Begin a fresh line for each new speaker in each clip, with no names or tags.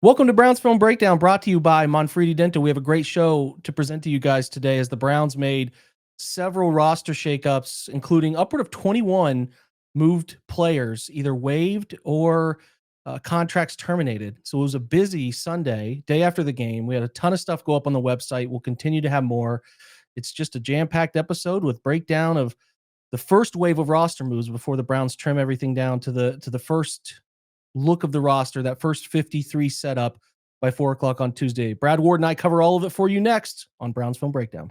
Welcome to Browns Film Breakdown, brought to you by Monfredi Dental. We have a great show to present to you guys today as the Browns made several roster shakeups, including upward of 21 moved players, either waived or contracts terminated. So it was a busy Sunday, day after the game. We had a ton of stuff go up on the website. We'll continue to have more. It's just a jam-packed episode with breakdown of the first wave of roster moves before the Browns trim everything down to the first look of the roster, that first 53 setup by 4 o'clock on Tuesday. Brad Ward and I cover all of it for you next on Browns Film Breakdown.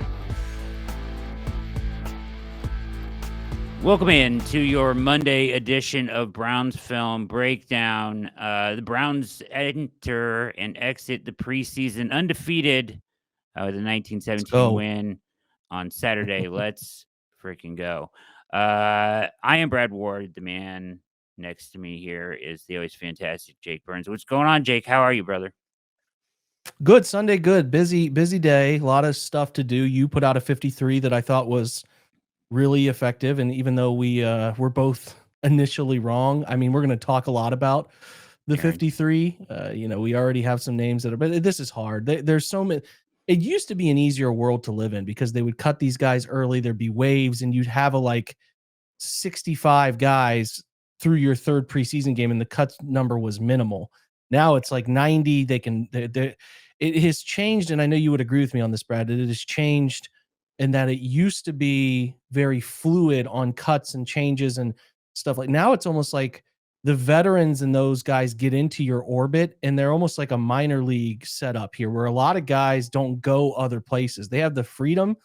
Welcome in to your Monday edition of Browns Film Breakdown. The Browns enter and exit the preseason undefeated with a 1917 win on Saturday. Let's freaking go. I am Brad Ward. The man next to me here is the always fantastic Jake Burns. What's going on, Jake? How are you, brother?
Good. Sunday, good. Busy day. A lot of stuff to do. You put out a 53 that I thought was really effective. And even though we're both initially wrong, I mean, we're going to talk a lot about the 53. We already have some names that are, but this is hard. There's so many. It used to be an easier world to live in because they would cut these guys early. There'd be waves and you'd have 65 guys through your third preseason game and the cut number was minimal. Now it's like 90. It has changed. And I know you would agree with me on this, Brad, that it has changed in that it used to be very fluid on cuts and changes and stuff. Like now it's almost like the veterans and those guys get into your orbit and they're almost like a minor league setup here where a lot of guys don't go other places. They have the freedom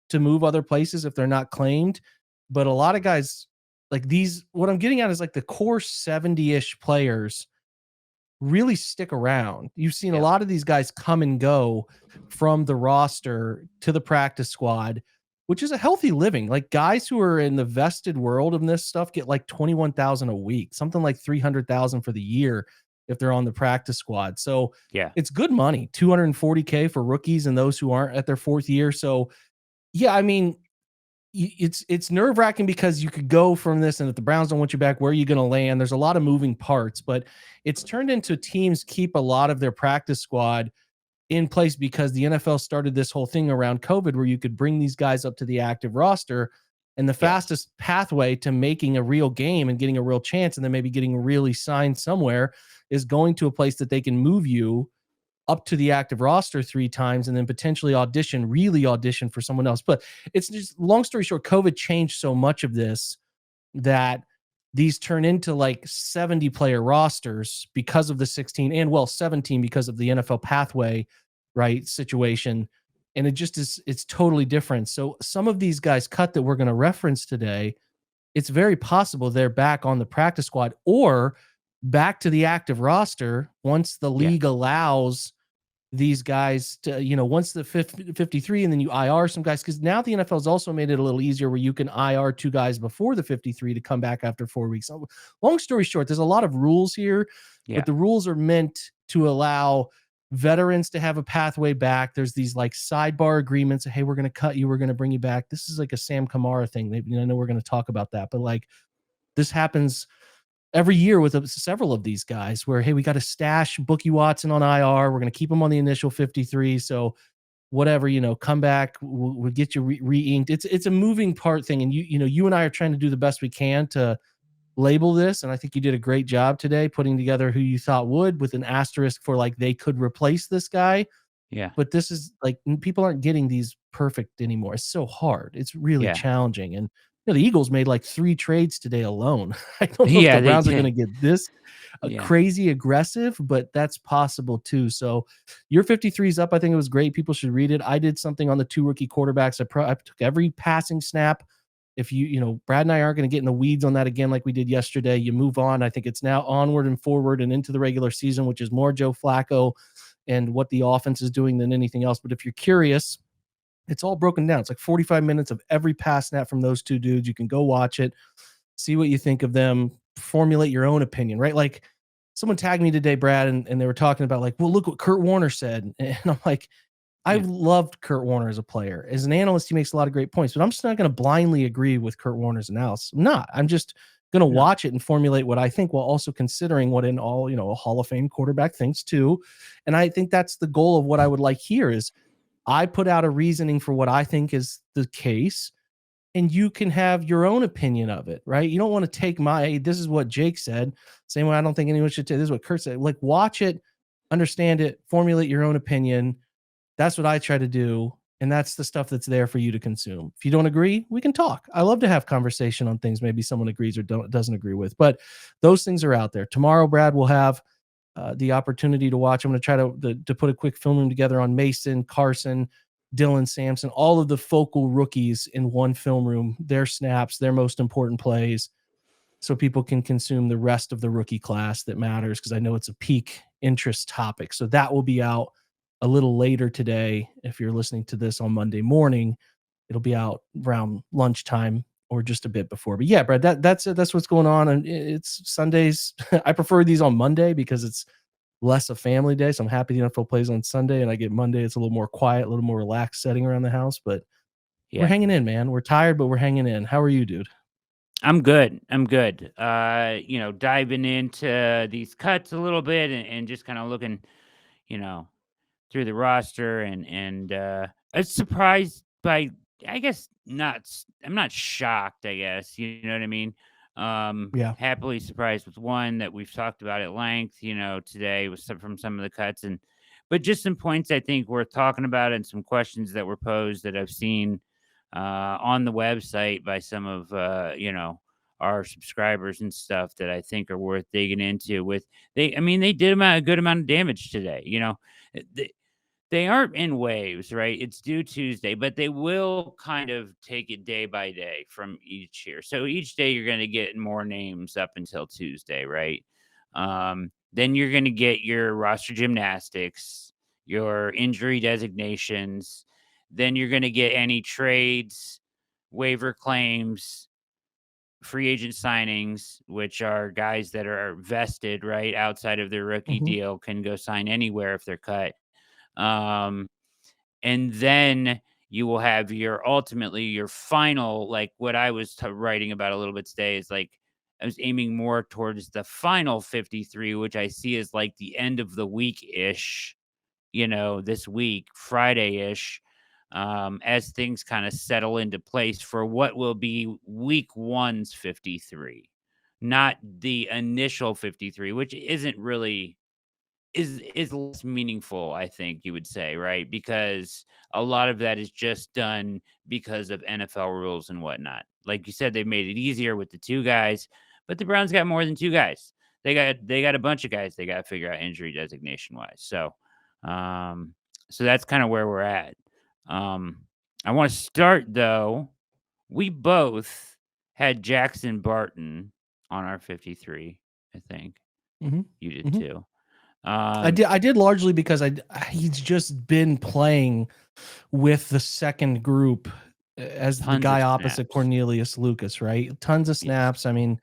to move other places if they're not claimed. But a lot of guys like these, what I'm getting at is like the core 70-ish players really stick around. You've seen a lot of these guys come and go from the roster to the practice squad, which is a healthy living. Like guys who are in the vested world of this stuff get like 21,000 a week, something like 300,000 for the year if they're on the practice squad. So it's good money, $240K for rookies and those who aren't at their fourth year. So yeah, I mean, it's nerve-wracking because you could go from this, and if the Browns don't want you back, where are you going to land? There's a lot of moving parts, but it's turned into teams keep a lot of their practice squad in place because the NFL started this whole thing around COVID where you could bring these guys up to the active roster, and the fastest pathway to making a real game and getting a real chance and then maybe getting really signed somewhere is going to a place that they can move you up to the active roster 3 times and then potentially really audition for someone else. But it's just, long story short, COVID changed so much of this that these turn into like 70 player rosters because of the 16 and 17 because of the NFL pathway, right, situation. And it just is, it's totally different. So some of these guys cut that we're going to reference today, it's very possible they're back on the practice squad or back to the active roster once the league allows these guys to, once the 53 and then you IR some guys, because now the NFL has also made it a little easier where you can IR 2 guys before the 53 to come back after 4 weeks. So, long story short, there's a lot of rules here, but the rules are meant to allow veterans to have a pathway back. There's these like sidebar agreements. Hey, we're going to cut you. We're going to bring you back. This is like a Sam Kamara thing. I know we're going to talk about that, but like this happens every year with several of these guys where, hey, we got to stash Bookie Watson on IR. We're going to keep him on the initial 53. So whatever, come back, we'll get you re-inked. It's a moving part thing. And you and I are trying to do the best we can to label this. And I think you did a great job today putting together who you thought would, with an asterisk for like, they could replace this guy.
Yeah.
But this is like, people aren't getting these perfect anymore. It's so hard. It's really challenging. And the Eagles made like 3 trades today alone. I don't know if the Browns are going to get this crazy aggressive, but that's possible too. So your 53 is up. I think it was great. People should read it. I did something on the 2 rookie quarterbacks. I took every passing snap. If Brad and I aren't going to get in the weeds on that again like we did yesterday. You move on. I think it's now onward and forward and into the regular season, which is more Joe Flacco and what the offense is doing than anything else. But if you're curious, it's all broken down. It's like 45 minutes of every pass snap from those 2 dudes. You can go watch it, see what you think of them, formulate your own opinion, right? Like someone tagged me today, Brad, and they were talking about like, well, look what Kurt Warner said. And I'm like, I've loved Kurt Warner as a player. As an analyst, he makes a lot of great points, but I'm just not going to blindly agree with Kurt Warner's analysis. I'm not. I'm just going to
No.
watch it and formulate what I think while also considering what in all, a Hall of Fame quarterback thinks too. And I think that's the goal of what I would like here is I put out a reasoning for what I think is the case, and you can have your own opinion of it, right? You don't want to take this is what Jake said, same way I don't think anyone should take this is what Kurt said. Like, watch it, understand it, formulate your own opinion. That's what I try to do. And that's the stuff that's there for you to consume. If you don't agree, we can talk. I love to have conversation on things maybe someone agrees or doesn't agree with, but those things are out there. Tomorrow, Brad will have the opportunity to watch. I'm going to try to put a quick film room together on Mason, Carson, Dylan Sampson, all of the focal rookies in one film room, their snaps, their most important plays, so people can consume the rest of the rookie class that matters, because I know it's a peak interest topic. So that will be out a little later today. If you're listening to this on Monday morning, it'll be out around lunchtime or just a bit before. But yeah, Brad, that's what's going on. And it's Sundays. I prefer these on Monday because it's less a family day. So I'm happy the NFL plays on Sunday and I get Monday. It's a little more quiet, a little more relaxed setting around the house, but we're hanging in, man. We're tired, but we're hanging in. How are you, dude?
I'm good. I'm good. Diving into these cuts a little bit and just kind of looking, you know, through the roster and I was surprised by, I guess I'm not shocked, I guess, you know what I mean?
Yeah.
Happily surprised with one that we've talked about at length, today with from some of the cuts, but just some points I think worth talking about and some questions that were posed that I've seen on the website by some of our subscribers and stuff that I think are worth digging into. They did a good amount of damage today. They aren't in waves, right? It's due Tuesday, but they will kind of take it day by day from each year. So each day you're going to get more names up until Tuesday, right? Then you're going to get your roster gymnastics, your injury designations. Then you're going to get any trades, waiver claims, free agent signings, which are guys that are vested, right? Outside of their rookie
Mm-hmm.
deal, can go sign anywhere if they're cut. Um, and then you will have ultimately your final, like what I was writing about a little bit today is like, I was aiming more towards the final 53, which I see as like the end of the week ish, this week, Friday ish, as things kind of settle into place for what will be week one's 53, not the initial 53, which isn't really is less meaningful, I think you would say, right? Because a lot of that is just done because of NFL rules and whatnot. Like you said, they've made it easier with the two guys, but the Browns got more than two guys. They got a bunch of guys they got to figure out injury designation wise. Um, so that's kind of where we're at. I want to start though. We both had Jackson Barton on our 53, I think.
Mm-hmm.
You did
Mm-hmm.
too.
I did largely because he's just been playing with the second group as the
Tons of
guy opposite
snaps.
Cornelius Lucas, right? Tons of
Yes.
snaps. I mean,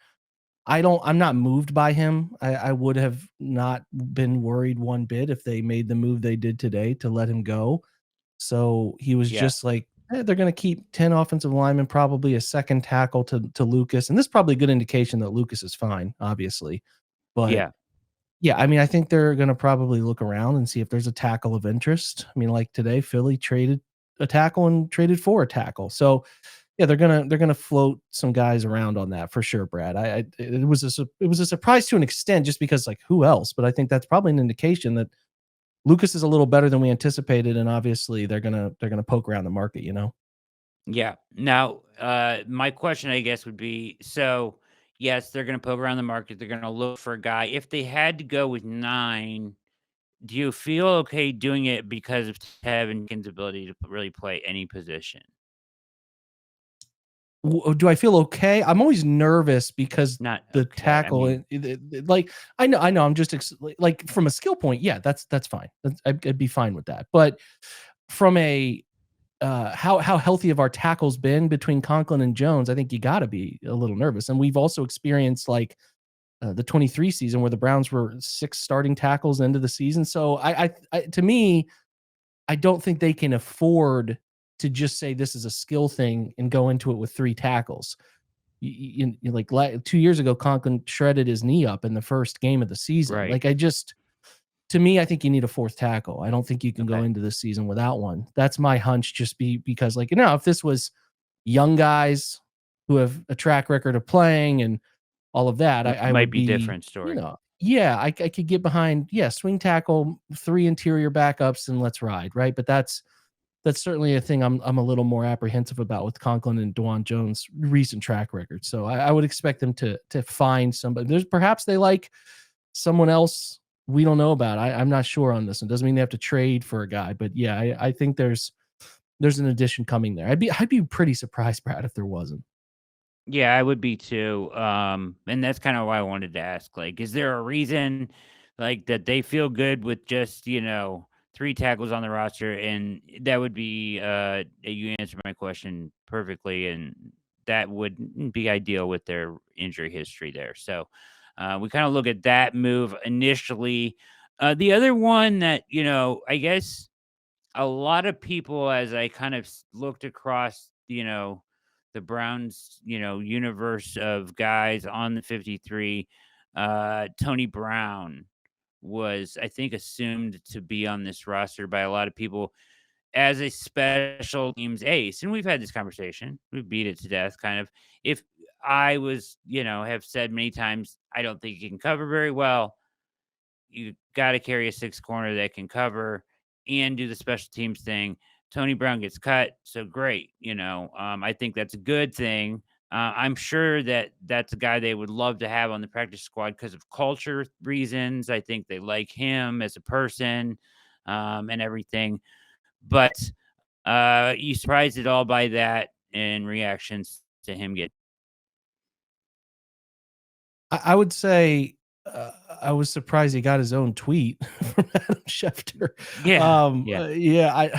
I'm not moved by him. I would have not been worried one bit if they made the move they did today to let him go. So he was
Yeah.
just like, they're going to keep 10 offensive linemen, probably a second tackle to Lucas. And this is probably a good indication that Lucas is fine, obviously. But
Yeah.
yeah, I mean, I think they're going to probably look around and see if there's a tackle of interest. I mean, like today, Philly traded a tackle and traded for a tackle. So yeah, they're gonna float some guys around on that for sure, Brad. It was a surprise to an extent, just because like who else? But I think that's probably an indication that Lucas is a little better than we anticipated, and obviously they're gonna poke around the market, you know.
Yeah. Now, my question, I guess, would be so, yes, they're going to poke around the market. They're going to look for a guy. If they had to go with 9, do you feel okay doing it because of Tevin Jenkins' ability to really play any position?
Do I feel okay? I'm always nervous because
Not
the
okay. I
tackle,
mean,
like I know. I'm just like from a skill point, yeah, that's fine. I'd be fine with that. But from a how healthy of our tackles been between Conklin and Jones, I think you got to be a little nervous. And we've also experienced like the 23 season where the Browns were 6 starting tackles into the season. So to me, I don't think they can afford to just say this is a skill thing and go into it with 3 tackles. Like 2 years ago, Conklin shredded his knee up in the first game of the season.
Right.
Like, to me, I think you need a fourth tackle. I don't think you can go
Okay.
into this season without one. That's my hunch, just because, like, if this was young guys who have a track record of playing and all of that, I
Might
would
be
be,
different story.
yeah, I could get behind, yeah, swing tackle, 3 interior backups, and let's ride, right? But that's certainly a thing I'm a little more apprehensive about with Conklin and Dwan Jones' recent track record. So I would expect them to find somebody. There's perhaps they like someone else we don't know about. I'm not sure on this. It doesn't mean they have to trade for a guy, but yeah, I think there's an addition coming there. I'd be pretty surprised, Brad, if there wasn't.
Yeah, I would be too. And that's kind of why I wanted to ask. Like, is there a reason, like, that they feel good with just 3 tackles on the roster? And that would be you answered my question perfectly, and that would be ideal with their injury history there. So we kind of look at that move initially. The other one that I guess a lot of people, as I kind of looked across, the Browns, universe of guys on the 53, Tony Brown was, I think, assumed to be on this roster by a lot of people as a special teams ace. And we've had this conversation. We've beat it to death, kind of. If I was, have said many times, I don't think he can cover very well. You got to carry a 6 corner that can cover and do the special teams thing. Tony Brown gets cut, so great. I think that's a good thing. I'm sure that that's a guy they would love to have on the practice squad because of culture reasons. I think they like him as a person, and everything. But you surprised at all by that and reactions to him get?
I would say, I was surprised he got his own tweet from Adam Schefter.
Yeah, yeah,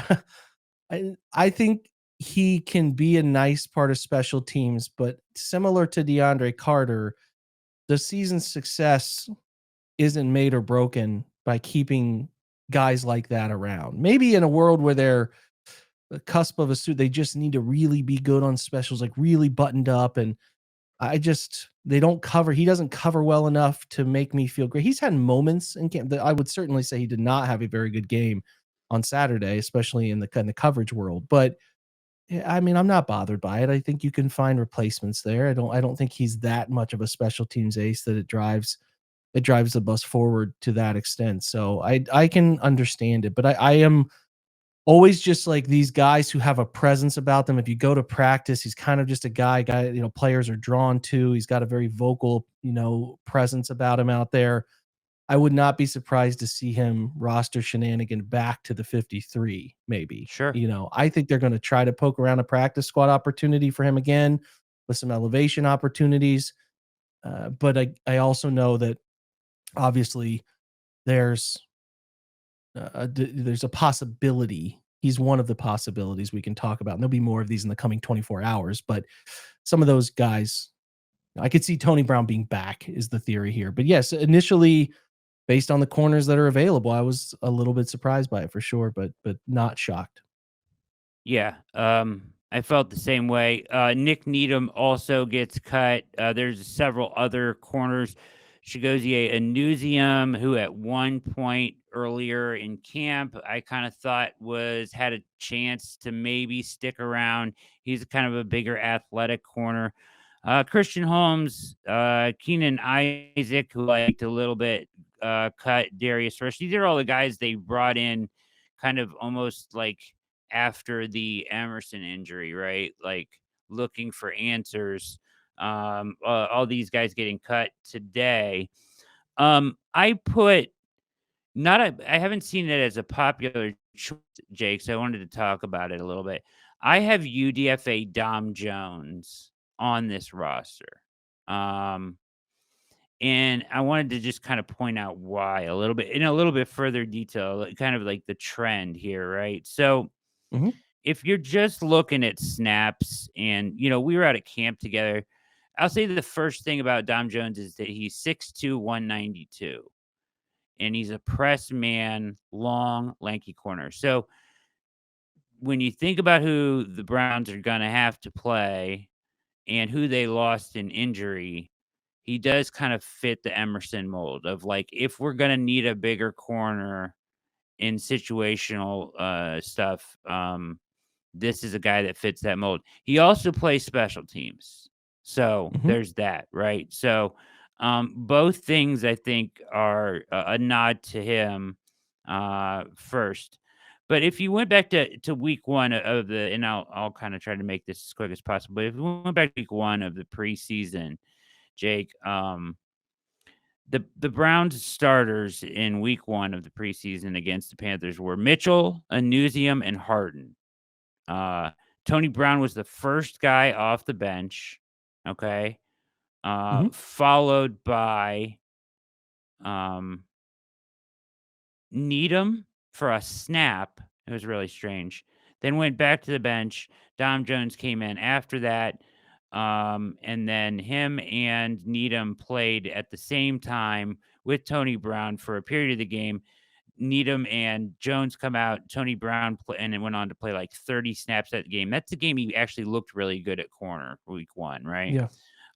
Yeah, I think he can be a nice part of special teams, but similar to DeAndre Carter, the season's success isn't made or broken by keeping guys like that around. Maybe in a world where they're the cusp of a suit, they just need to really be good on specials, like really buttoned up. And they don't cover. He doesn't cover well enough to make me feel great. He's had moments in camp that I would certainly say he did not have a very good game on Saturday, especially in the kind of coverage world. But yeah, I mean, I'm not bothered by it. I think you can find replacements there. I don't think he's that much of a special teams ace that it drives the bus forward to that extent. So I can understand it, but I am always just like these guys who have a presence about them. If you go to practice, he's kind of just a guy, players are drawn to. He's got a very vocal, presence about him out there. I would not be surprised to see him roster shenanigan back to the 53, maybe.
sure.
I think they're going to try to poke around a practice squad opportunity for him again with some elevation opportunities. But I also know that obviously there's there's a possibility. He's one of the possibilities we can talk about. And there'll be more of these in the coming 24 hours. But some of those guys, I could see Tony Brown being back, is the theory here. But yes, initially, based on the corners that are available, I was a little bit surprised by it for sure, but not shocked.
Yeah, I felt the same way. Nick Needham also gets cut. There's several other corners. Chigozie Anuzium, who at one point earlier in camp, I kind of thought had a chance to maybe stick around. He's kind of a bigger athletic corner. Christian Holmes, Keenan Isaac, who I liked a little bit, cut Darius Rush. These are all the guys they brought in kind of almost like after the Emerson injury, right? Like looking for answers. All these guys getting cut today. I put not a, I haven't seen it as a popular choice, Jake, so I wanted to talk about it a little bit. I have UDFA Dom Jones on this roster. Um, and I wanted to just kind of point out why a little bit in a little bit further detail, kind of like the trend here, right? So
Mhm.
if you're just looking at snaps and, we were out at camp together, I'll say that the first thing about Dom Jones is that he's 6'2", 192, and he's a press man, long, lanky corner. So when you think about who the Browns are going to have to play and who they lost in injury, he does kind of fit the Emerson mold of like, if we're gonna need a bigger corner in situational stuff, this is a guy that fits that mold. He also plays special teams. So
Mhm.
there's that, right? So both things I think are a nod to him first. But if you went back to week one of the, and I'll kind of try to make this as quick as possible. But if we went back to week one of the preseason, Jake, the Browns starters in week one of the preseason against the Panthers were Mitchell, Anusium, and Harden. Uh, Tony Brown was the first guy off the bench, okay,
Mhm.
followed by um, Needham for a snap. It was really strange. Then went back to the bench. Dom Jones came in after that. And then him and Needham played at the same time with Tony Brown for a period of the game. Needham and Jones come out. Tony Brown and it went on to play like 30 snaps that game. That's the game he actually looked really good at corner week one, right?
Yeah.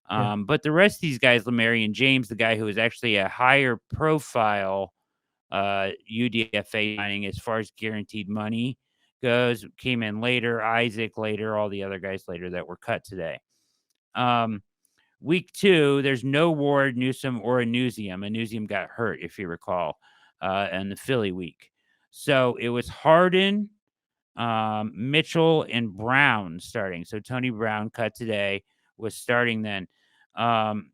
Yeah.
But the rest of these guys, Lamarian James, the guy who was actually a higher profile UDFA signing as far as guaranteed money goes, came in later. Isaac later, all the other guys later that were cut today. Um, Week two, there's no Ward, Newsome, or Anusium. Anusium got hurt, if you recall, in the Philly week. So it was Harden, Mitchell, and Brown starting. So Tony Brown cut today was starting then. Um,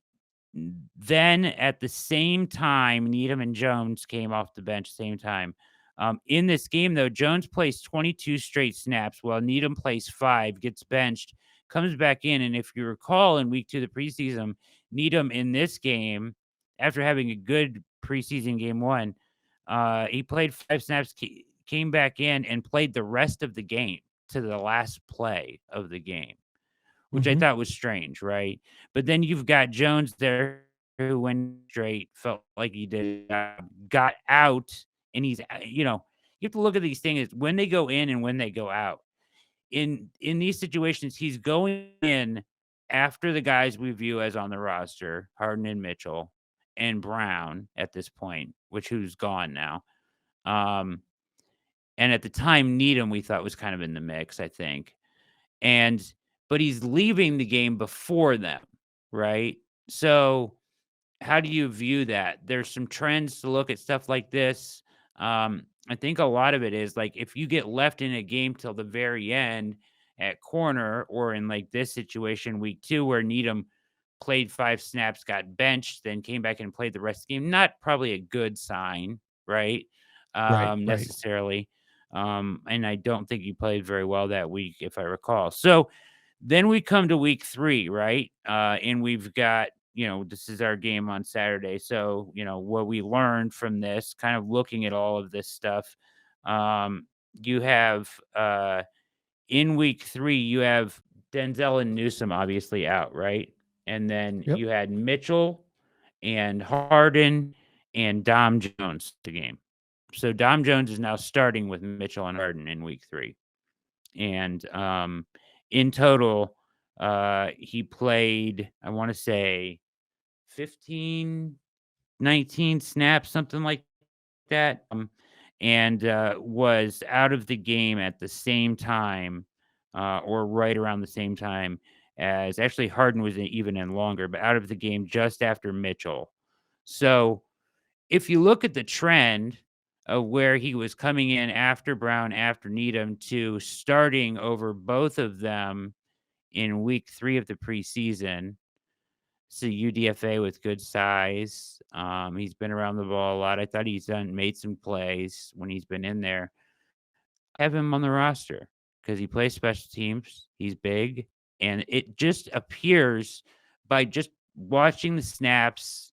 then at the same time, Needham and Jones came off the bench same time. In this game, though, Jones plays 22 straight snaps while Needham plays 5, gets benched, comes back in. And if you recall in week two of the preseason, Needham in this game, after having a good preseason game one, he played 5 snaps, came back in, and played the rest of the game to the last play of the game, which I
Mhm.
thought was strange, right? But then you've got Jones there who went straight, felt like he did, got out, and you have to look at these things when they go in and when they go out. In these situations, he's going in after the guys we view as on the roster, Harden and Mitchell and Brown at this point, which who's gone now. Um, and at the time, Needham we thought was kind of in the mix, I think. And but he's leaving the game before them, right? So how do you view that? There's some trends to look at stuff like this. I think a lot of it is like if you get left in a game till the very end at corner, or in like this situation, week two, where Needham played 5 snaps, got benched, then came back and played the rest of the game. Not probably a good sign, right?
Right. Right.
Necessarily. And I don't think he played very well that week, if I recall. So then we come to week three, right? And we've got, this is our game on Saturday. So, what we learned from this, kind of looking at all of this stuff, you have in week three, you have Denzel and Newsome obviously out, right? And then
Yep.
you had Mitchell and Harden and Dom Jones the game. So Dom Jones is now starting with Mitchell and Harden in week three. And in total, he played, I want to say 15, 19 snaps, something like that, and was out of the game at the same time, or right around the same time as actually Harden was even in longer, but out of the game just after Mitchell. So if you look at the trend of where he was coming in after Brown, after Needham, to starting over both of them in week three of the preseason, it's a UDFA with good size. He's been around the ball a lot. I thought he's made some plays when he's been in there. I have him on the roster because he plays special teams. He's big, and it just appears by just watching the snaps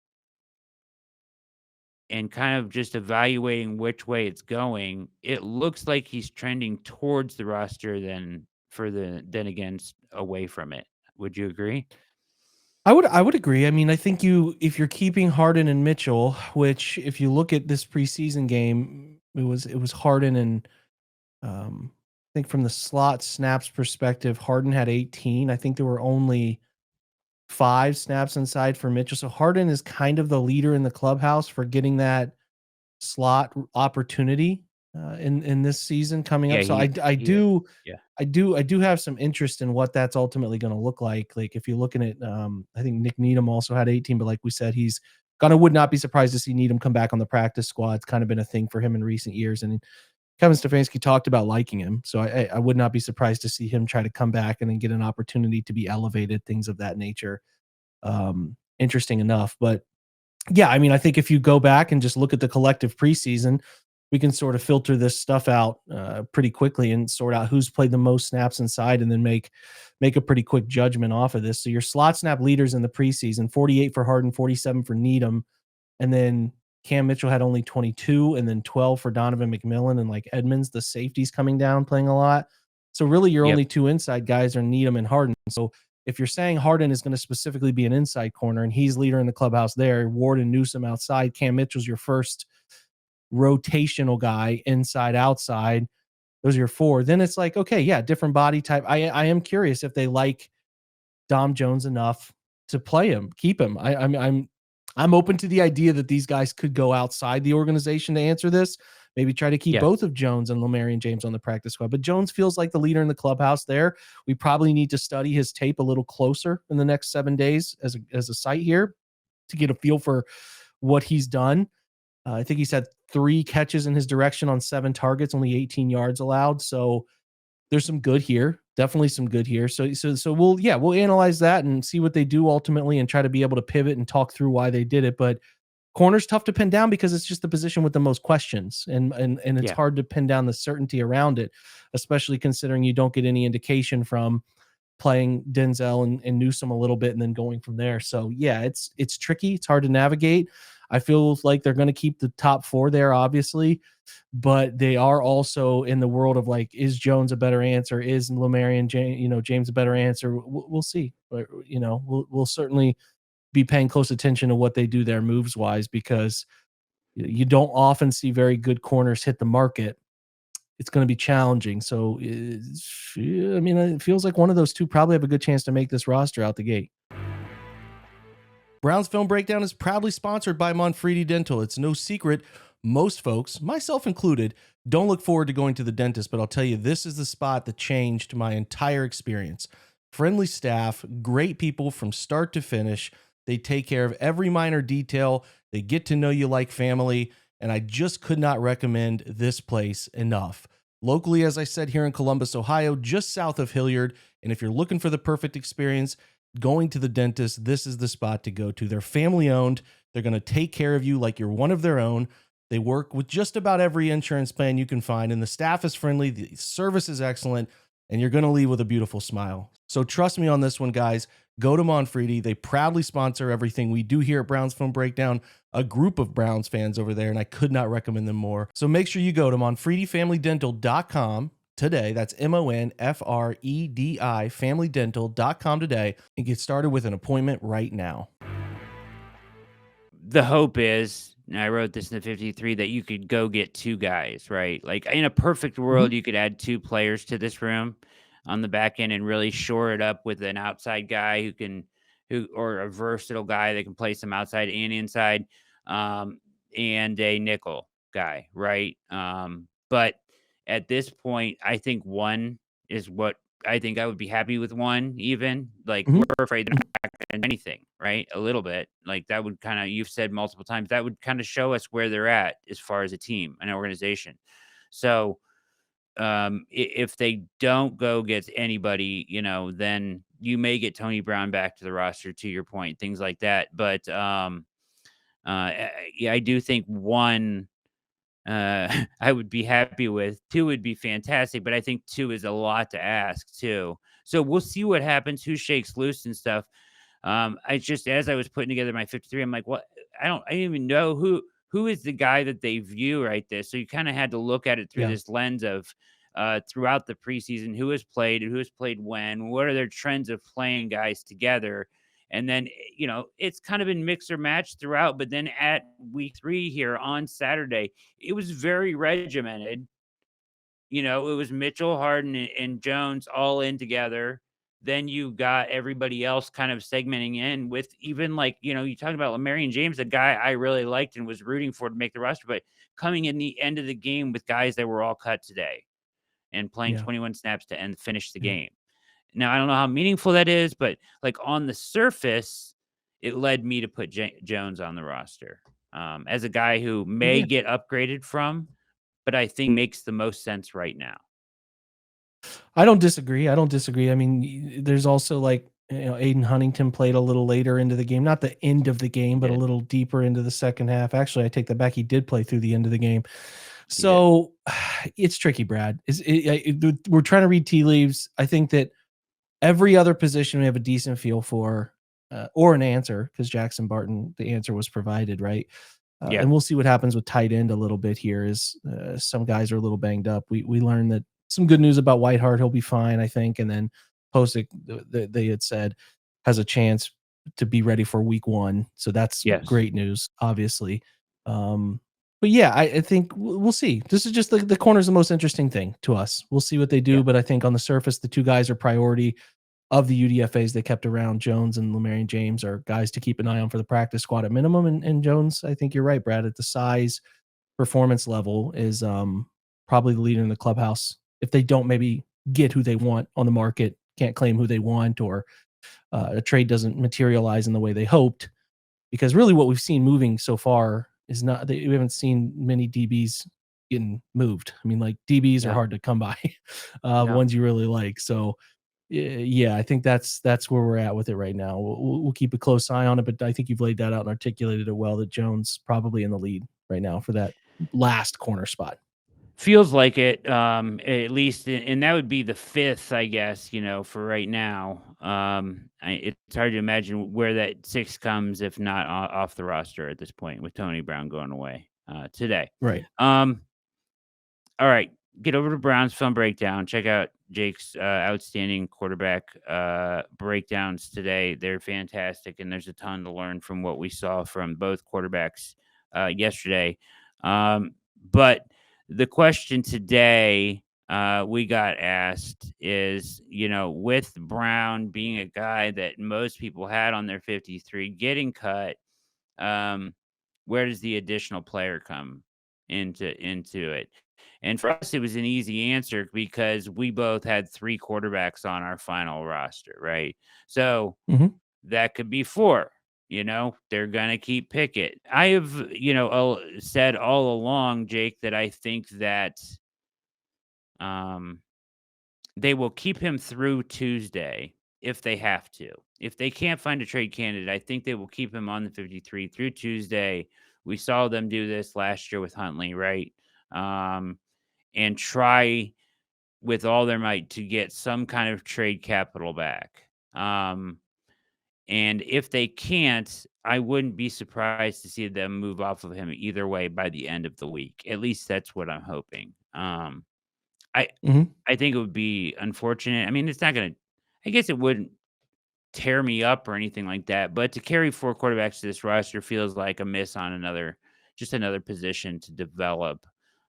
and kind of just evaluating which way it's going, it looks like he's trending towards the roster than against away from it. Would you agree?
I would agree. I mean, I think if you're keeping Harden and Mitchell, which if you look at this preseason game, it was Harden and I think from the slot snaps perspective, Harden had 18. I think there were only 5 snaps inside for Mitchell. So Harden is kind of the leader in the clubhouse for getting that slot opportunity in this season coming
Yeah,
up. So I
he is.
do
Yeah.
I do have some interest in what that's ultimately going to look like. Like if you're looking at, I think Nick Needham also had 18, but like we said, he's gonna would not be surprised to see Needham come back on the practice squad. It's kind of been a thing for him in recent years, and Kevin Stefanski talked about liking him, so I would not be surprised to see him try to come back and then get an opportunity to be elevated, things of that nature. Interesting enough, but yeah, I mean, I think if you go back and just look at the collective preseason, we can sort of filter this stuff out pretty quickly and sort out who's played the most snaps inside, and then make a pretty quick judgment off of this. So your slot snap leaders in the preseason: 48 for Harden, 47 for Needham, and then Cam Mitchell had only 22, and then 12 for Donovan McMillan, and like Edmonds, the safeties coming down playing a lot. So really, your
Yep.
only two inside guys are Needham and Harden. So if you're saying Harden is going to specifically be an inside corner and he's leader in the clubhouse there, Ward and Newsome outside, Cam Mitchell's your first rotational guy inside outside. Those are your four. Then it's like, okay, yeah, different body type. I am curious if they like Dom Jones enough to play him, keep him. I'm open to the idea that these guys could go outside the organization to answer this. Maybe try to keep
Yeah.
both of Jones and Lamarian James on the practice squad. But Jones feels like the leader in the clubhouse there. We probably need to study his tape a little closer in the next 7 days as a site here to get a feel for what he's done. I think he's had 3 catches in his direction on 7 targets, only 18 yards allowed. So there's some good here. Definitely some good here. So we'll analyze that and see what they do ultimately and try to be able to pivot and talk through why they did it. But corner's tough to pin down because it's just the position with the most questions, and it's
Yeah.
hard to pin down the certainty around it, especially considering you don't get any indication from playing Denzel and Newsome a little bit and then going from there. So yeah, it's tricky. It's hard to navigate. I feel like they're going to keep the top 4 there, obviously, but they are also in the world of like, is Jones a better answer? Is Lamarian James a better answer? We'll see. But, we'll certainly be paying close attention to what they do there moves wise, because you don't often see very good corners hit the market. It's going to be challenging. So, I mean, it feels like one of those two probably have a good chance to make this roster out the gate. Browns Film Breakdown is proudly sponsored by Monfredi Dental. It's no secret, most folks, myself included, don't look forward to going to the dentist, but I'll tell you, this is the spot that changed my entire experience. Friendly staff, great people from start to finish. They take care of every minor detail. They get to know you like family, and I just could not recommend this place enough. Locally, as I said, here in Columbus, Ohio, just south of Hilliard, and if you're looking for the perfect experience, going to the dentist, this is the spot to go to. They're family owned. They're going to take care of you like you're one of their own. They work with just about every insurance plan you can find, and the staff is friendly, the service is excellent, and you're going to leave with a beautiful smile. So trust me on this one, guys. Go to Monfredi. They proudly sponsor everything we do here at Browns Film Breakdown, a group of Browns fans over there, and I could not recommend them more. So make sure you go to MonfrediFamilyDental.com today. That's MONFREDI FamilyDental.com today, and get started with an appointment right now.
The hope is, and I wrote this in the 53, that you could go get 2 guys, right? Like in a perfect world, you could add 2 players to this room on the back end and really shore it up with an outside guy or a versatile guy that can play some outside and inside, um, and a nickel guy, right? But at this point, I think 1 is what I think I would be happy with 1 even. Like,
Mhm.
we're afraid they're not gonna do anything, right? A little bit. Like, that would kinda, you've said multiple times, that would kinda show us where they're at as far as a team, an organization. So, if they don't go get anybody, then you may get Tony Brown back to the roster, to your point, things like that. But, yeah, I do think 1, I would be happy with. 2 would be fantastic, but I think 2 is a lot to ask too. So we'll see what happens, who shakes loose and stuff. I just, as I was putting together my 53, I'm like, what? I didn't even know who is the guy that they view right there. So you kind of had to look at it through
Yeah.
this lens of throughout the preseason, who has played and who has played when, what are their trends of playing guys together. And then, it's kind of been mix or match throughout. But then at week 3 here on Saturday, it was very regimented. It was Mitchell, Harden, and Jones all in together. then you got everybody else kind of segmenting in with even like, you talked about Lamarian James, a guy I really liked and was rooting for to make the roster, but coming in the end of the game with guys that were all cut today and playing
Yeah.
21 snaps to end finish the
Yeah.
game. Now, I don't know how meaningful that is, but like on the surface, it led me to put Jones on the roster as a guy who may
Yeah.
get upgraded from, but I think makes the most sense right now.
I don't disagree. I don't disagree. I mean, there's also like, Aiden Huntington played a little later into the game, not the end of the game,
He
but a
did.
little deeper into the second half. Actually, I take that back. He did play through the end of the game.
He did.
So it's tricky, Brad. We're trying to read tea leaves. I think that every other position we have a decent feel for, or an answer, because Jackson Barton, the answer was provided, right?
Yeah.
And we'll see what happens with tight end a little bit here. Is some guys are a little banged up. We learned that some good news about Whiteheart. He'll be fine, I think. And then Posick, they had said, has a chance to be ready for week 1. So that's
Yes.
great news, obviously. But yeah, I think we'll see. This is just the corner's the most interesting thing to us. We'll see what they do.
Yeah.
But I think on the surface, the two guys are priority of the UDFAs they kept around. Jones and Lamarian James are guys to keep an eye on for the practice squad at minimum. And Jones, I think you're right, Brad, at the size performance level is probably the leader in the clubhouse. If they don't maybe get who they want on the market, can't claim who they want, or a trade doesn't materialize in the way they hoped, because really what we've seen moving so far is not, we haven't seen many DBs getting moved. I mean, like DBs are
No.
hard to come by,
No.
ones you really like. So yeah, I think that's where we're at with it right now. We'll keep a close eye on it, but I think you've laid that out and articulated it well, that Jones probably in the lead right now for that last corner spot.
Feels like it, at least, and that would be the 5th, I guess, for right now. It's hard to imagine where that 6 comes if not off the roster at this point with Tony Brown going away today.
Right.
All right, get over to Browns film breakdown. Check out Jake's outstanding quarterback breakdowns today. They're fantastic, and there's a ton to learn from what we saw from both quarterbacks yesterday. But the question today we got asked is, with Brown being a guy that most people had on their 53 getting cut, where does the additional player come into it? And for us, it was an easy answer because we both had 3 quarterbacks on our final roster, right? So
Mhm.
that could be 4. They're gonna keep Pickett. I have, said all along, Jake, that I think that um, they will keep him through Tuesday if they have to. If they can't find a trade candidate, I think they will keep him on the 53 through Tuesday. We saw them do this last year with Huntley, right? And try with all their might to get some kind of trade capital back. And if they can't, I wouldn't be surprised to see them move off of him either way by the end of the week. At least that's what I'm hoping. I
Mhm.
I think it would be unfortunate. I mean, it's not gonna. I guess it wouldn't tear me up or anything like that. But to carry 4 quarterbacks to this roster feels like a miss on another position to develop.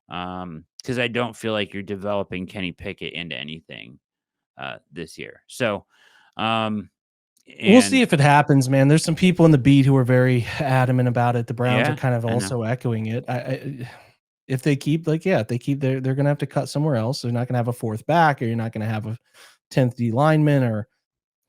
Because I don't feel like you're developing Kenny Pickett into anything this year. So, um,
We'll see
and
if it happens, man. There's some people in the beat who are very adamant about it. The Browns are
yeah,
kind of
I know.
also echoing it. If they keep, like, yeah, if they keep, they're going to have to cut somewhere else. They're not going to have a 4th back, or you're not going to have a 10th D lineman or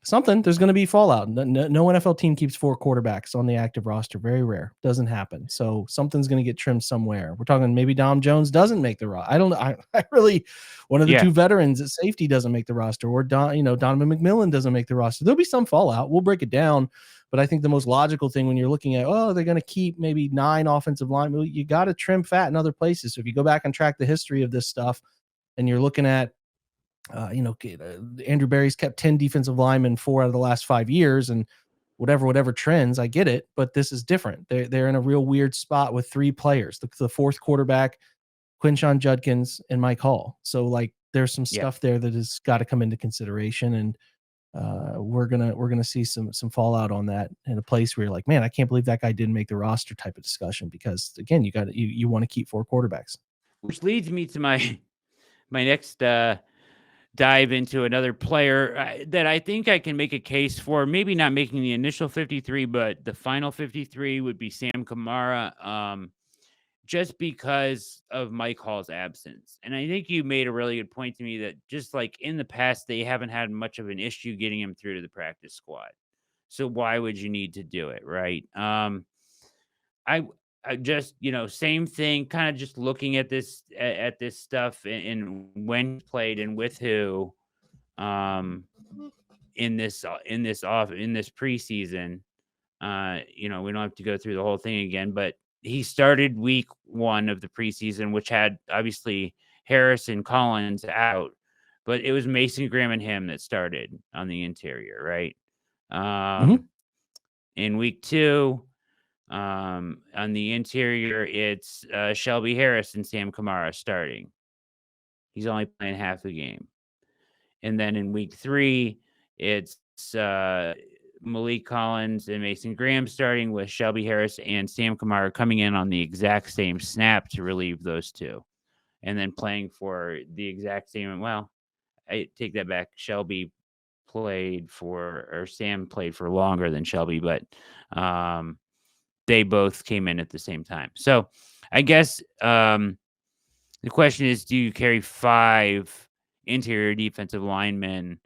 something. There's going to be fallout. No NFL team keeps 4 quarterbacks on the active roster. Very rare. Doesn't happen. So something's going to get trimmed somewhere. We're talking maybe Dom Jones doesn't make the roster. I don't know. I really, one of the
Yeah,
2 veterans at safety doesn't make the roster, or Donovan McMillan doesn't make the roster. There'll be some fallout. We'll break it down. But I think the most logical thing when you're looking at, they're going to keep maybe 9 offensive linemen, you got to trim fat in other places. So if you go back and track the history of this stuff, and you're looking at Andrew Berry's kept 10 defensive linemen 4 out of the last 5 years, and whatever trends, I get it, but this is different. They're in a real weird spot with 3 players, the 4th quarterback, Quinshon Judkins, and Mike Hall. So like there's some
yeah.
stuff there that has got to come into consideration, and we're gonna see some fallout on that in a place where you're like, man, I can't believe that guy didn't make the roster type of discussion, because again, you want to keep 4 quarterbacks.
Which leads me to my my next dive into another player that I think I can make a case for. Maybe not making the initial 53, but the final 53 would be Sam Kamara. Just because of Mike Hall's absence. And I think you made a really good point to me that just like in the past, they haven't had much of an issue getting him through to the practice squad. So why would you need to do it, right? I I just, same thing, kind of just looking at this stuff and when he played and with who um in this preseason. We don't have to go through the whole thing again, but he started week 1 of the preseason, which had obviously Harris and Collins out, but it was Mason Graham and him that started on the interior, right?
Mhm.
In week 2, on the interior, it's Shelby Harris and Sam Kamara starting. He's only playing half the game. And then in week 3, it's Malik Collins and Mason Graham starting with Shelby Harris and Sam Kamara coming in on the exact same snap to relieve those two. And then playing for the exact same. Well, I take that back. Sam played for longer than Shelby, but they both came in at the same time. So I guess the question is, do you carry 5 interior defensive linemen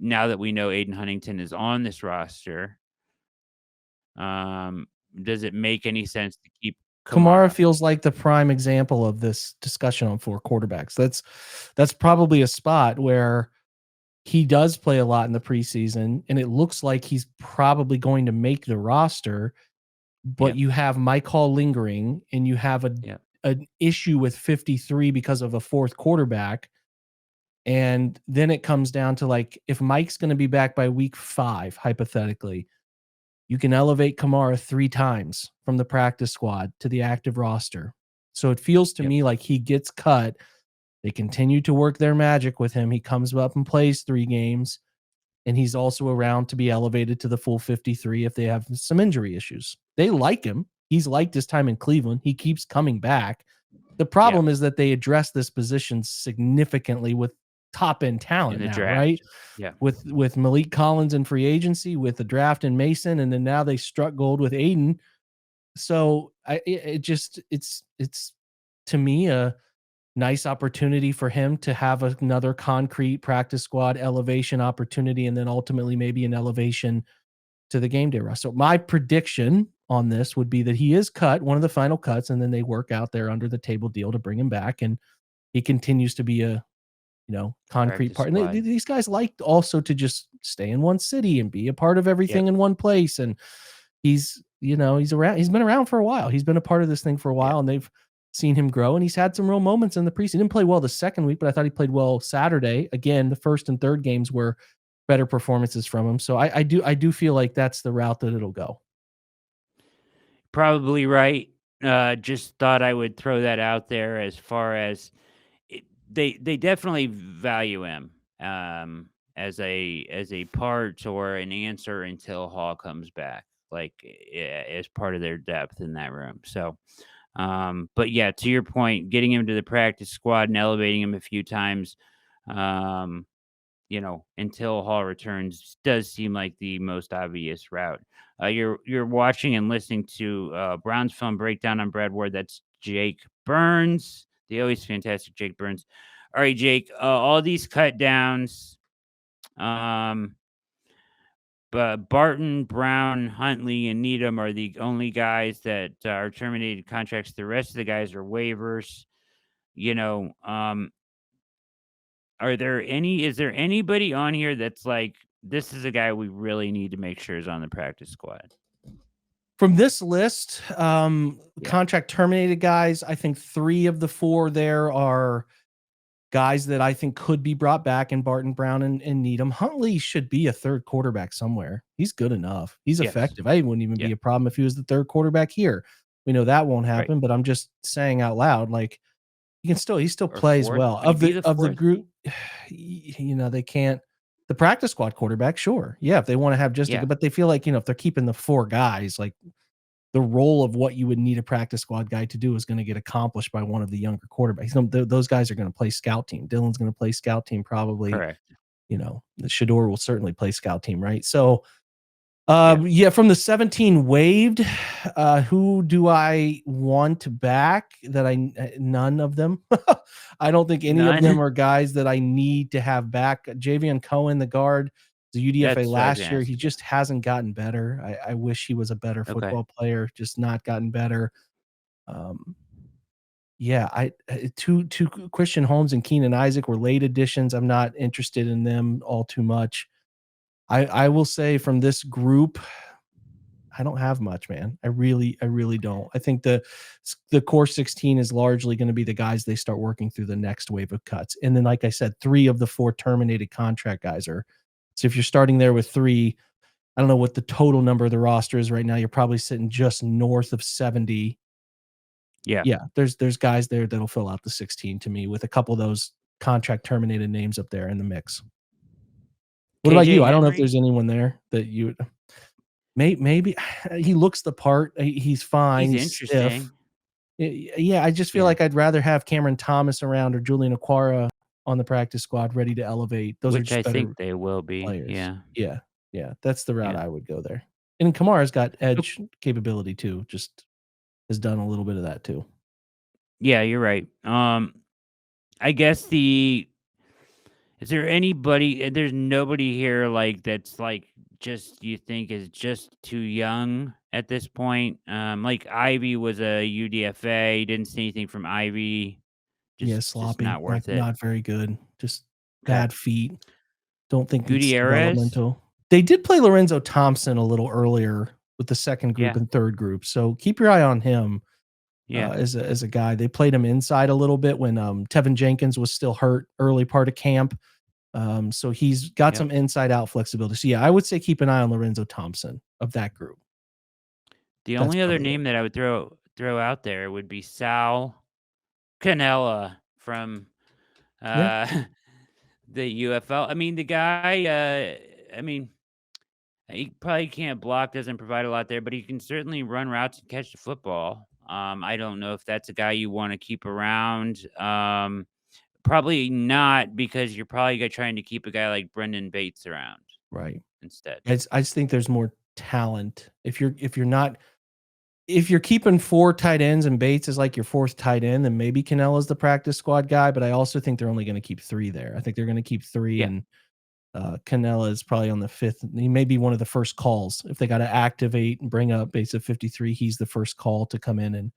now that we know Aiden Huntington is on this roster? Does it make any sense to keep
Kamara
Kamara?
feels like the prime example of this discussion on 4 quarterbacks. That's probably a spot where he does play a lot in the preseason, and it looks like he's probably going to make the roster, but
Yep.
you have Mike Hall lingering, and you have
Yep.
an issue with 53 because of a 4th quarterback. And then it comes down to, like, if Mike's gonna be back by week 5, hypothetically, you can elevate Kamara 3 times from the practice squad to the active roster. So it feels to
Yep.
me like he gets cut. They continue to work their magic with him. He comes up and plays 3 games, and he's also around to be elevated to the full 53 if they have some injury issues. They like him. He's liked his time in Cleveland. He keeps coming back. The problem is that they address this position significantly with top end
In
talent
the
now, right?
draft. Yeah.
With Malik Collins in free agency, with the draft in Mason, and then now they struck gold with Aiden. So it's to me a nice opportunity for him to have another concrete practice squad elevation opportunity, and then ultimately maybe an elevation to the game day roster. So my prediction on this would be that he is cut, one of the final cuts, and then they work out their under the table deal to bring him back, and he continues to be a concrete
Practice
part. And
squad.
these guys like also to just stay in one city and be a part of
Yep.
everything in one place. And he's around. He's been around for a while. He's been a part of this thing for a
Yeah.
while, and they've seen him grow. And he's had some real moments in the preseason. He didn't play well the second week, but I thought he played well Saturday. Again, the first and third games were better performances from him. So I do feel like that's the route that it'll go.
Probably right. Just thought I would throw that out there as far as they definitely value him as a part or an answer until Hall comes back, like as part of their depth in that room. So, but yeah, to your point, getting him to the practice squad and elevating him a few times, until Hall returns does seem like the most obvious route. You're watching and listening to Browns Film Breakdown on Brad Ward. That's Jake Burns, the always fantastic Jake Burns. All right, Jake. All these cut downs. But Barton, Brown, Huntley, and Needham are the only guys that are terminated contracts. The rest of the guys are waivers. Is there anybody on here that's like, this is a guy we really need to make sure is on the practice squad?
From this list, contract terminated guys, I think 3 of the 4 there are guys that I think could be brought back in Barton, Brown, and Needham. Huntley should be a 3rd quarterback somewhere. He's good enough. He's effective. It wouldn't even be a problem if he was the 3rd quarterback here. We know that won't happen, but I'm just saying out loud, like, he still plays
4th?
well. Of the group, they can't. The practice squad quarterback, sure. Yeah, if they want to have but they feel like, if they're keeping the 4 guys, like, the role of what you would need a practice squad guy to do is going to get accomplished by one of the younger quarterbacks. Those guys are going to play scout team. Dylan's going to play scout team probably.
Correct.
The Shador will certainly play scout team, right? So,
Yeah.
from the 17 waived, who do I want back? None of them. I don't think any of them
None?
are guys that I need to have back. Javion Cohen, the guard, the UDFA
That's what I was
last
gonna
year.
ask
He
you.
just hasn't gotten better. I wish he was a better
Okay.
football player, just not gotten better. Yeah, two Christian Holmes and Keenan Isaac were late additions. I'm not interested in them all too much. I will say from this group, I don't have much, man. I really don't. I think the core 16 is largely going to be the guys they start working through the next wave of cuts. And then, like I said, 3 of the 4 terminated contract guys are. So if you're starting there with 3, I don't know what the total number of the roster is right now. You're probably sitting just north of 70.
Yeah.
Yeah, there's guys there that'll fill out the 16 to me with a couple of those contract terminated names up there in the mix. What about
KJ
you? I don't know if
Henry?
there's anyone there that you maybe he looks the part. He's fine.
He's
He's stiff.
interesting.
Yeah, I just feel
Yeah.
like I'd rather have Cameron Thomas around or Julian Aquara on the practice squad ready to elevate. Those are
Which
just
I
better
think they will be.
players.
Yeah.
Yeah, that's the route
Yeah.
I would go there. And Kamara's got
O
edge capability too, just has done a little bit of that too.
Yeah, you're right. I guess is there anybody there's nobody here, like, that's, like, just you think is just too young at this point? Like, Ivy was a UDFA, didn't see anything from Ivy,
Yeah,
just
sloppy,
not worth it.
not very good. Just
Okay.
bad feet. Don't think it's
Gutierrez?
developmental. They did play Lorenzo Thompson a little earlier with the second group
Yeah,
and third group, so keep your eye on him,
yeah,
as a guy. They played him inside a little bit when, Tevin Jenkins was still hurt early part of camp, so he's got
yep.
some inside out flexibility. So, yeah, I would say keep an eye on Lorenzo Thompson of that group.
The
That's
only other
probably it.
name that I would throw out there would be Sal Cannella from,
Yeah,
uh, the UFL. I mean, the guy, I mean, he probably can't block, doesn't provide a lot there, but he can certainly run routes and catch the football. I don't know if that's a guy you wanna keep around. Probably not because you're probably trying to keep a guy like Brendan Bates around
right.
instead.
I just think there's more talent. If you're keeping 4 tight ends and Bates is like your 4th tight end, then maybe Canella's the practice squad guy, but I also think they're only gonna keep 3 there. I think they're gonna keep 3
Yeah,
and, Canella is probably on the 5th. He may be one of the first calls. If they gotta activate and bring up Bates at 53, he's the first call to come in and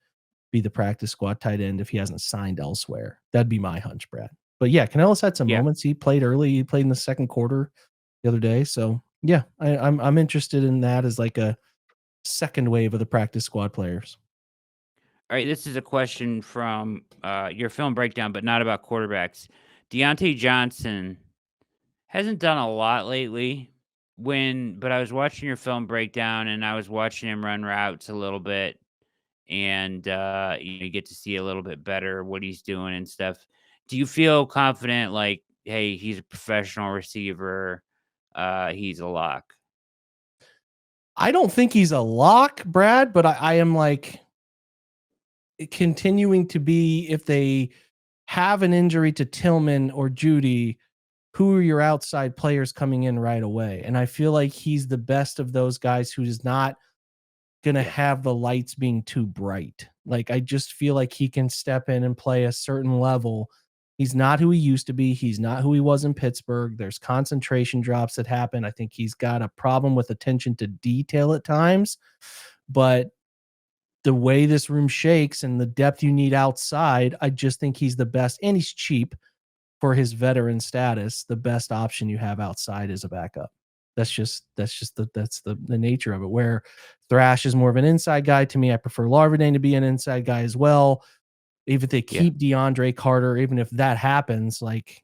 be the practice squad tight end if he hasn't signed elsewhere. That'd be my hunch, Brad. But, yeah, Canella's had some
yeah.
moments. He played early. He played in the second quarter the other day. So, yeah, I'm interested in that as like a second wave of the practice squad players.
Alright, this is a question from, your film breakdown, but not about quarterbacks. Deontay Johnson hasn't done a lot lately but I was watching your film breakdown, and I was watching him run routes a little bit, and, you get to see a little bit better what he's doing and stuff. Do you feel confident, like, "Hey, he's a professional receiver, he's a lock?"
I don't think he's a lock, Brad, but I am like continuing to be if they have an injury to Tillman or Judy, who are your outside players coming in right away? And I feel like he's the best of those guys who is not going to
Yeah,
have the lights being too bright. Like, I just feel like he can step in and play a certain level. He's not who he used to be. He's not who he was in Pittsburgh. There's concentration drops that happen. I think he's got a problem with attention to detail at times, but the way this room shakes and the depth you need outside, I just think he's the best, and he's cheap for his veteran status. The best option you have outside is a backup. That's the nature of it. Where Thrash is more of an inside guy to me. I prefer Larvadain to be an inside guy as well. Even if they
yeah.
keep DeAndre Carter, even if that happens, like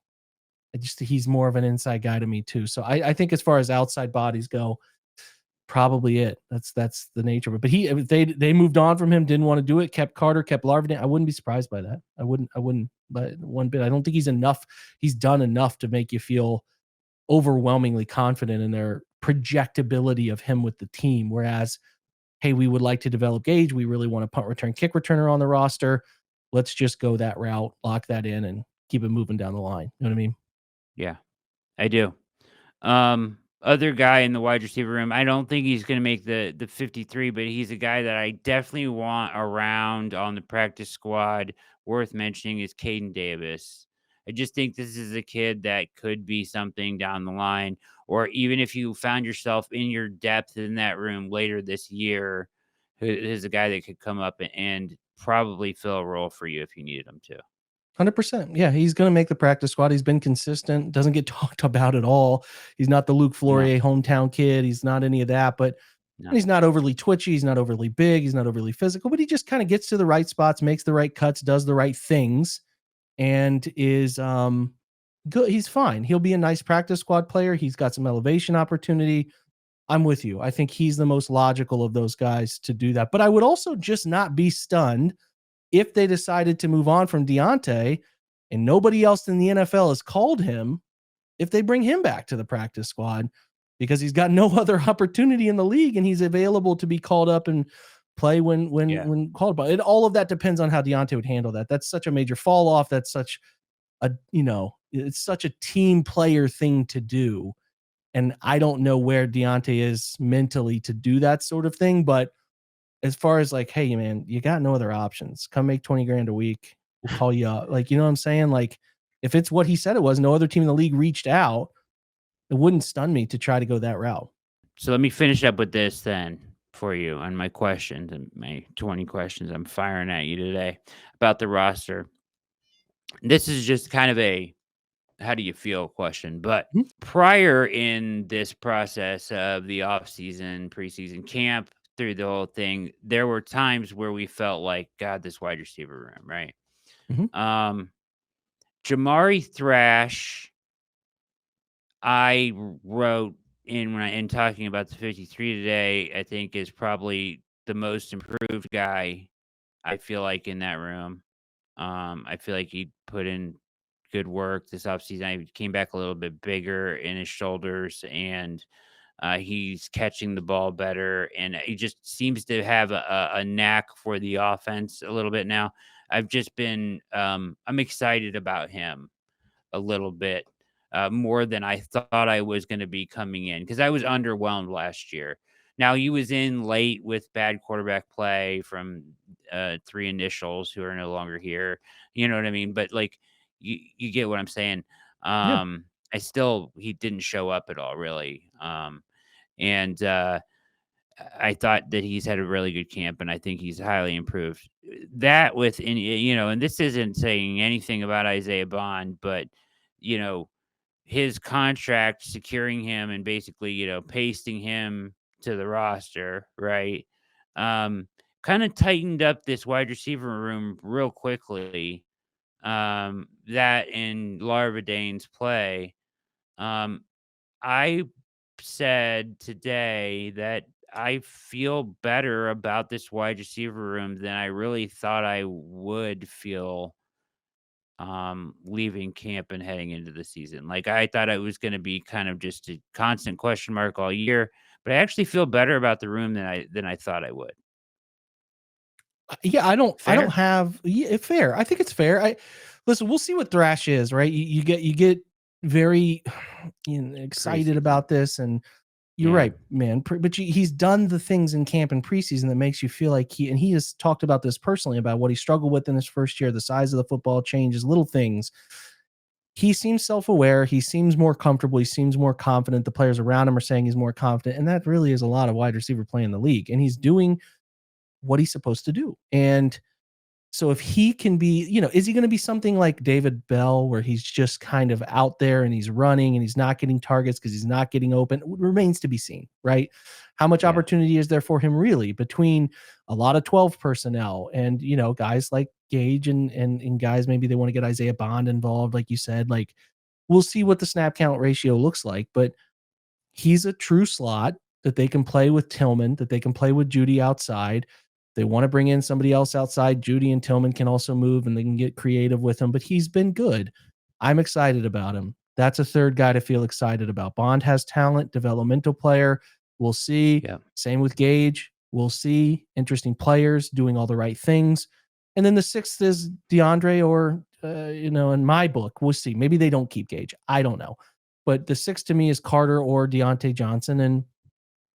he's more of an inside guy to me too. So I think as far as outside bodies go, probably it. That's the nature of it. But they moved on from him, didn't want to do it, kept Carter, kept Larvadain. I wouldn't be surprised by that. I wouldn't by one bit. I don't think he's done enough to make you feel overwhelmingly confident in their projectability of him with the team. Whereas hey, we would like to develop Gage. We really want a punt return kick returner on the roster. Let's just go that route, lock that in, and keep it moving down the line. You know what I mean?
Yeah, I do. Other guy in the wide receiver room, I don't think he's gonna make the 53, but he's a guy that I definitely want around on the practice squad. Worth mentioning is Caden Davis. I just think this is a kid that could be something down the line, or even if you found yourself in your depth in that room later this year, who is a guy that could come up and probably fill a role for you if you needed him to.
100%. Yeah, he's going to make the practice squad. He's been consistent, doesn't get talked about at all. He's not the Luke
No,
Flourier hometown kid. He's not any of that, but
no.
he's not overly twitchy. He's not overly big. He's not overly physical, but he just kind of gets to the right spots, makes the right cuts, does the right things, and is good. He's fine. He'll be a nice practice squad player. He's got some elevation opportunity. I'm with you. I think he's the most logical of those guys to do that. But I would also just not be stunned if they decided to move on from Deontay and nobody else in the NFL has called him, if they bring him back to the practice squad because he's got no other opportunity in the league and he's available to be called up and play when called upon. And all of that depends on how Deontay would handle that. That's such a major fall off. That's such a, it's such a team player thing to do. And I don't know where Deontay is mentally to do that sort of thing, but as far as like, hey man, you got no other options. Come make 20 grand a week. We'll call you up. Like, you know what I'm saying? Like, if it's what he said it was, no other team in the league reached out, it wouldn't stun me to try to go that route.
So let me finish up with this then for you on my questions and my 20 questions I'm firing at you today about the roster. This is just kind of a how do you feel question, but
Mhm.
prior in this process of the offseason, preseason camp, through the whole thing, there were times where we felt like, God, this wide receiver room, right?
Mhm.
Um, Jamari Thrash, I wrote in talking about the 53 today, I think is probably the most improved guy I feel like in that room. I feel like he put in good work this offseason. He came back a little bit bigger in his shoulders and he's catching the ball better. And he just seems to have a knack for the offense a little bit now. I've just been, I'm excited about him a little bit more than I thought I was going to be coming in because I was underwhelmed last year. Now he was in late with bad quarterback play from three initials who are no longer here. You know what I mean? But like you get what I'm saying.
Yeah.
He didn't show up at all really. And I thought that he's had a really good camp, and I think he's highly improved. That with any, and this isn't saying anything about Isaiah Bond, but you know, his contract securing him and basically, pasting him to the roster, right? Um, Kind of tightened up this wide receiver room real quickly. That in Larvadane's play. Um, I said today that I feel better about this wide receiver room than I really thought I would feel leaving camp and heading into the season. Like I thought it was going to be kind of just a constant question mark all year, but I actually feel better about the room than I thought I would.
Yeah, I don't
Fair?
have fair. I think it's fair. I listen, we'll see what Thrash is, right? You get very excited
Preseason.
about this and you're
Yeah.
right, man. But he's done the things in camp and preseason that makes you feel like he has talked about this personally about what he struggled with in his first year, the size of the football changes, little things. He seems self-aware. He seems more comfortable. He seems more confident. The players around him are saying he's more confident, and that really is a lot of wide receiver play in the league. And he's doing what he's supposed to do. And so if he can be, is he going to be something like David Bell, where he's just kind of out there and he's running and he's not getting targets because he's not getting open? It remains to be seen, right? How much
Yeah.
opportunity is there for him really between a lot of 12 personnel and guys like Gage and guys maybe they want to get Isaiah Bond involved, like you said. Like we'll see what the snap count ratio looks like, but he's a true slot that they can play with Tillman, that they can play with Judy outside. They want to bring in somebody else outside. Judy and Tillman can also move and they can get creative with him, but he's been good. I'm excited about him. That's a third guy to feel excited about. Bond has talent, developmental player. We'll see.
Yeah.
Same with Gage. We'll see. Interesting players doing all the right things. And then the sixth is DeAndre or, in my book, we'll see. Maybe they don't keep Gage. I don't know. But the sixth to me is Carter or Deontay Johnson. And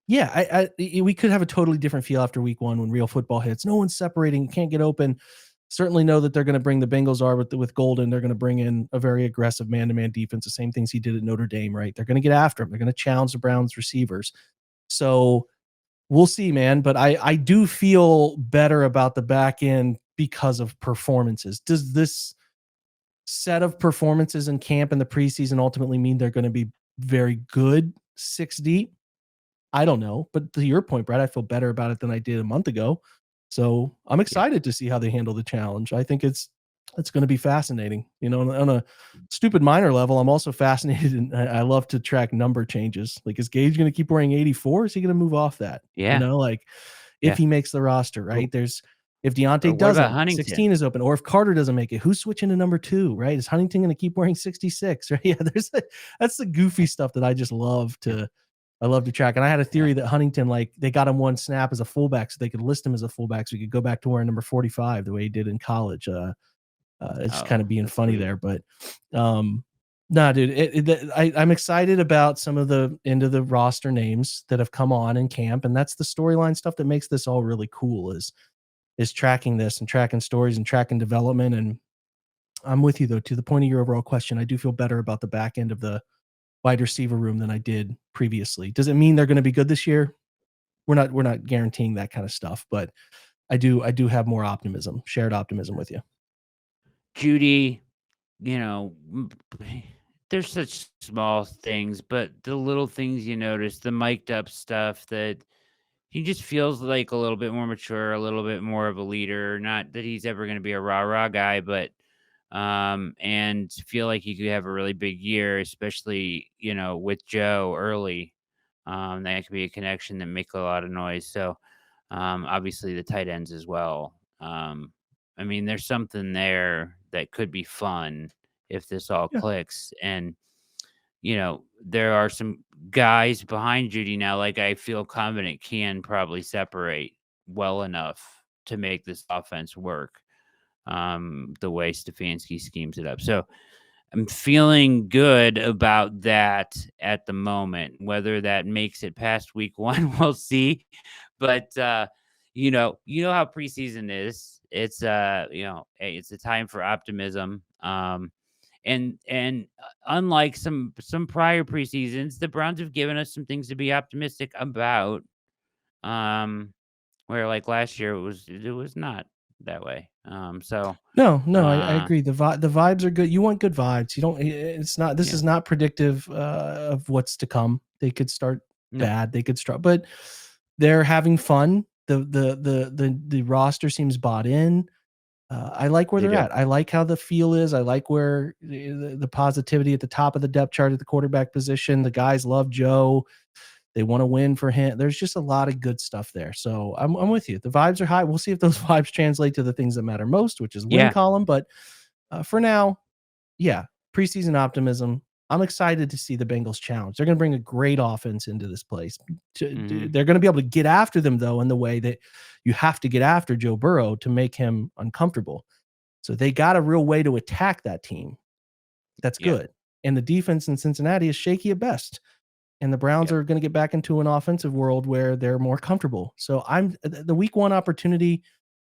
yeah, we could have a totally different feel after week one when real football hits. No one's separating, can't get open. Certainly know that they're going to bring the Bengals are with Golden. They're going to bring in a very aggressive man-to-man defense, the same things he did at Notre Dame, right? They're going to get after him. They're going to challenge the Browns receivers. So we'll see, man. But I do feel better about the back end because of performances. Does this set of performances in camp and the preseason ultimately mean they're going to be very good 6 deep? I don't know. But to your point, Brad, I feel better about it than I did a month ago. So I'm excited to see how they handle the challenge. I think it's going to be fascinating. On a stupid minor level, I'm also fascinated, and I love to track number changes. Like, is Gage going to keep wearing 84? Is he going to move off that?
Yeah.
Like if
Yeah.
he makes the roster, right? If Deontay
Or what about
doesn't,
Huntington?
16 is open. Or if Carter doesn't make it, who's switching to number 2, right? Is Huntington going to keep wearing 66? Right? Yeah, that's the goofy stuff that I just love to track. And I had a theory that Huntington, like, they got him one snap as a fullback so they could list him as a fullback so he could go back to wearing number 45 the way he did in college. It's just kind of being funny there. But nah, dude, I'm excited about some of the end of the roster names that have come on in camp. And that's the storyline stuff that makes this all really cool is tracking this and tracking stories and tracking development. And I'm with you, though, to the point of your overall question. I do feel better about the back end of the wide receiver room than I did previously. Does it mean they're going to be good this year? We're not guaranteeing that kind of stuff, but I do have more optimism, shared optimism with you.
Judy, there's such small things, but the little things you notice, the mic'd up stuff, that he just feels like a little bit more mature, a little bit more of a leader. Not that he's ever going to be a rah-rah guy, but and feel like he could have a really big year, especially, with Joe early. That could be a connection that make a lot of noise. So obviously the tight ends as well. I mean, there's something there that could be fun if this all clicks. And, there are some guys behind Judy now, like, I feel confident can probably separate well enough to make this offense work the way Stefanski schemes it up. So I'm feeling good about that at the moment. Whether that makes it past week one, we'll see. But how preseason is. It's it's a time for optimism. And unlike some prior preseasons, the Browns have given us some things to be optimistic about. Where like last year it was not that way.
No, I agree. The vibes are good. You want good vibes. You don't. It's not. This is not predictive of what's to come. They could start bad. They could start, but they're having fun. The roster seems bought in. I like where they're at. I like how the feel is. I like where the positivity at the top of the depth chart at the quarterback position. The guys love Joe. They want to win for him. There's just a lot of good stuff there. So I'm with you. The vibes are high. We'll see if those vibes translate to the things that matter most, which is win column. But for now, preseason optimism. I'm excited to see the Bengals challenge. They're going to bring a great offense into this place. They're going to be able to get after them, though, in the way that you have to get after Joe Burrow to make him uncomfortable. So they got a real way to attack that team. That's good. And the defense in Cincinnati is shaky at best. And the Browns are going to get back into an offensive world where they're more comfortable. So the week one opportunity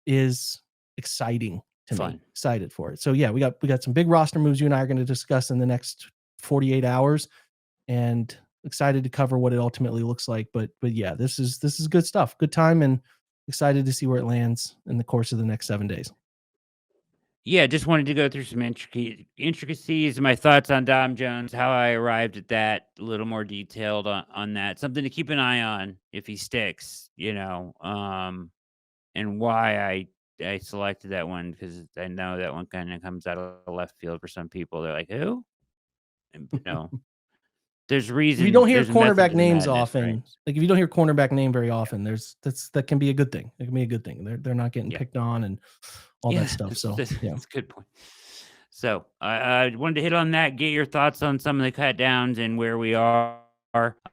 is exciting to me. Excited for it. So we got some big roster moves you and I are going to discuss in the next 48 hours, and excited to cover what it ultimately looks like. But this is good stuff. Good time, and excited to see where it lands in the course of the next 7 days.
Yeah, just wanted to go through some intricacies, my thoughts on Dom Jones, how I arrived at that, a little more detailed on that. Something to keep an eye on if he sticks, and why I selected that one, because I know that one kind of comes out of left field for some people. They're like, who? And, there's reason.
If you don't hear
there's method
cornerback
to the
names
madness,
often,
right?
like if you don't hear cornerback name very often, that can be a good thing. It can be a good thing. They're not getting picked on and all that stuff. So
that's a good point. So I wanted to hit on that, get your thoughts on some of the cut downs and where we are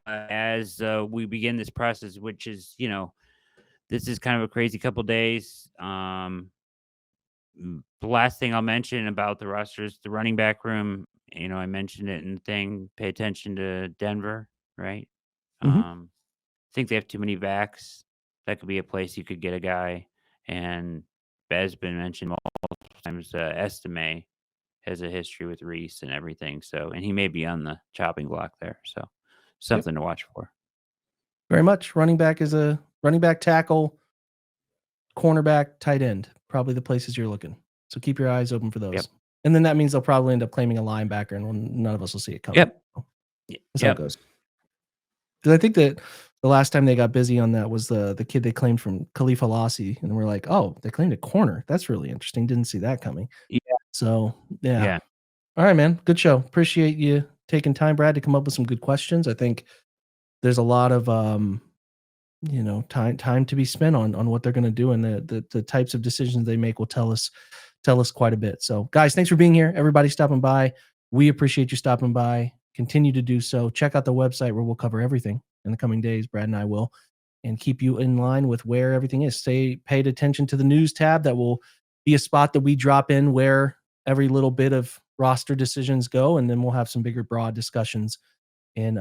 as we begin this process, which is, this is kind of a crazy couple days. The last thing I'll mention about the roster is the running back room. I mentioned it in the thing. Pay attention to Denver, right?
Mhm.
I think they have too many backs. That could be a place you could get a guy. And Bez been mentioned multiple times. Estime has a history with Reese and everything. And he may be on the chopping block there. So
Yep.
something to watch for.
Very much. Running back is a running back, tackle, cornerback, tight end. Probably the places you're looking. So keep your eyes open for those.
Yep.
And then that means they'll probably end up claiming a linebacker, and none of us will see it coming.
Yep.
That's how it goes. Because I think that the last time they got busy on that was the kid they claimed from Khalifa Lassi, and we're like, oh, they claimed a corner. That's really interesting. Didn't see that coming.
Yeah.
So yeah.
Yeah.
All right, man. Good show. Appreciate you taking time, Brad, to come up with some good questions. I think there's a lot of time to be spent on what they're going to do, and the types of decisions they make will tell us quite a bit. So, guys, thanks for being here. Everybody stopping by. We appreciate you stopping by. Continue to do so. Check out the website where we'll cover everything in the coming days. Brad and I will, and keep you in line with where everything is. Stay paid attention to the news tab. That will be a spot that we drop in where every little bit of roster decisions go, and then we'll have some bigger, broad discussions in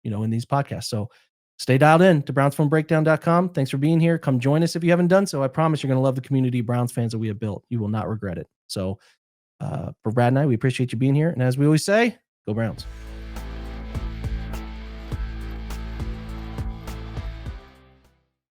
in these podcasts. So stay dialed in to brownsfilmbreakdown.com. Thanks for being here. Come join us if you haven't done so. I promise you're going to love the community of Browns fans that we have built. You will not regret it. So for Brad and I, we appreciate you being here. And as we always say, go Browns.